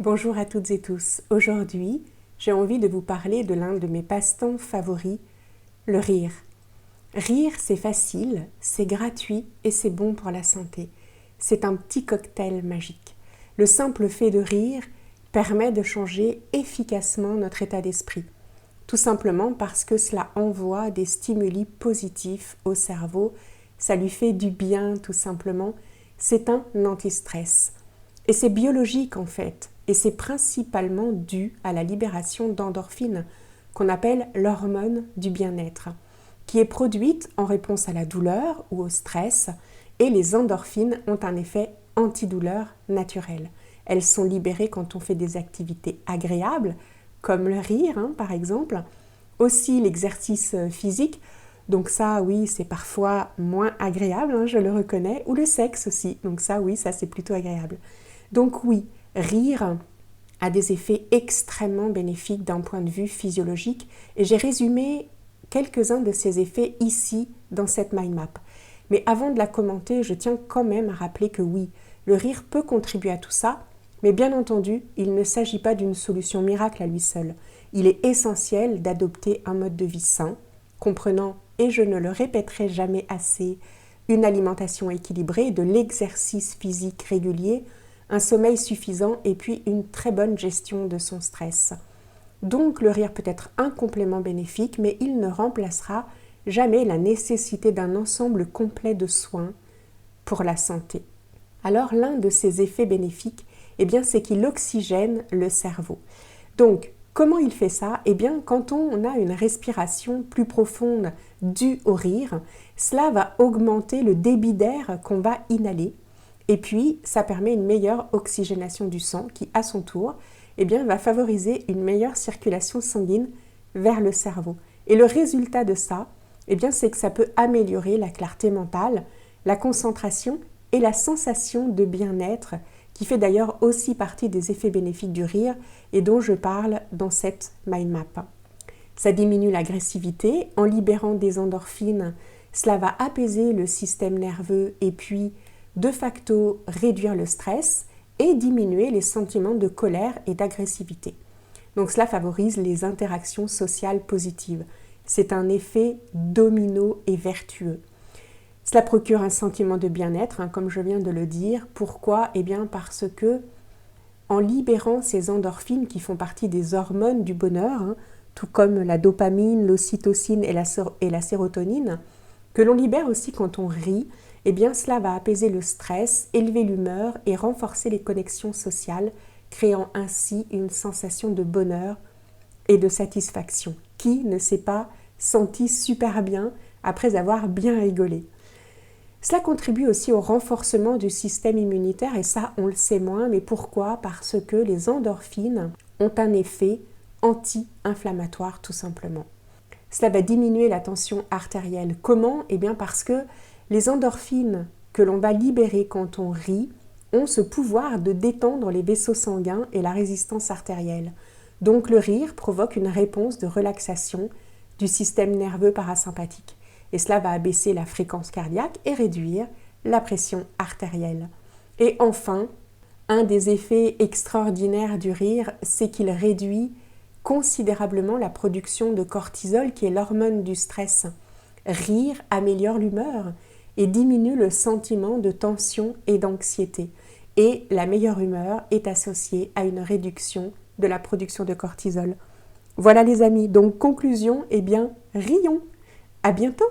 Bonjour à toutes et tous. Aujourd'hui, j'ai envie de vous parler de l'un de mes passe-temps favoris, le rire. Rire, c'est facile, c'est gratuit et c'est bon pour la santé. C'est un petit cocktail magique. Le simple fait de rire permet de changer efficacement notre état d'esprit. Tout simplement parce que cela envoie des stimuli positifs au cerveau. Ça lui fait du bien, tout simplement. C'est un anti-stress. Et c'est biologique en fait. Et c'est principalement dû à la libération d'endorphines, qu'on appelle l'hormone du bien-être, qui est produite en réponse à la douleur ou au stress, et les endorphines ont un effet antidouleur naturel. Elles sont libérées quand on fait des activités agréables, comme le rire par exemple, aussi l'exercice physique, donc ça oui c'est parfois moins agréable, je le reconnais, ou le sexe aussi, donc ça oui ça c'est plutôt agréable. Donc oui, rire a des effets extrêmement bénéfiques d'un point de vue physiologique et j'ai résumé quelques-uns de ces effets ici dans cette mind map. Mais avant de la commenter, je tiens quand même à rappeler que oui, le rire peut contribuer à tout ça, mais bien entendu, il ne s'agit pas d'une solution miracle à lui seul. Il est essentiel d'adopter un mode de vie sain, comprenant, et je ne le répéterai jamais assez, une alimentation équilibrée, de l'exercice physique régulier, un sommeil suffisant et puis une très bonne gestion de son stress. Donc le rire peut être un complément bénéfique, mais il ne remplacera jamais la nécessité d'un ensemble complet de soins pour la santé. Alors l'un de ces effets bénéfiques, c'est qu'il oxygène le cerveau. Donc comment il fait ça ? Quand on a une respiration plus profonde due au rire, cela va augmenter le débit d'air qu'on va inhaler. Et puis, ça permet une meilleure oxygénation du sang qui, à son tour, va favoriser une meilleure circulation sanguine vers le cerveau. Et le résultat de ça, c'est que ça peut améliorer la clarté mentale, la concentration et la sensation de bien-être, qui fait d'ailleurs aussi partie des effets bénéfiques du rire et dont je parle dans cette mind map. Ça diminue l'agressivité en libérant des endorphines. Cela va apaiser le système nerveux et puis de facto réduire le stress et diminuer les sentiments de colère et d'agressivité. Donc cela favorise les interactions sociales positives. C'est un effet domino et vertueux. Cela procure un sentiment de bien-être, comme je viens de le dire. Pourquoi ? Parce que en libérant ces endorphines qui font partie des hormones du bonheur, tout comme la dopamine, l'ocytocine et la sérotonine, que l'on libère aussi quand on rit, cela va apaiser le stress, élever l'humeur et renforcer les connexions sociales, créant ainsi une sensation de bonheur et de satisfaction. Qui ne s'est pas senti super bien après avoir bien rigolé ? Cela contribue aussi au renforcement du système immunitaire et ça, on le sait moins, mais pourquoi ? Parce que les endorphines ont un effet anti-inflammatoire tout simplement. Cela va diminuer la tension artérielle. Comment ? Parce que les endorphines que l'on va libérer quand on rit ont ce pouvoir de détendre les vaisseaux sanguins et la résistance artérielle. Donc le rire provoque une réponse de relaxation du système nerveux parasympathique. Et cela va abaisser la fréquence cardiaque et réduire la pression artérielle. Et enfin, un des effets extraordinaires du rire, c'est qu'il réduit considérablement la production de cortisol, qui est l'hormone du stress. Rire améliore l'humeur et diminue le sentiment de tension et d'anxiété. Et la meilleure humeur est associée à une réduction de la production de cortisol. Voilà les amis, donc conclusion, rions. À bientôt.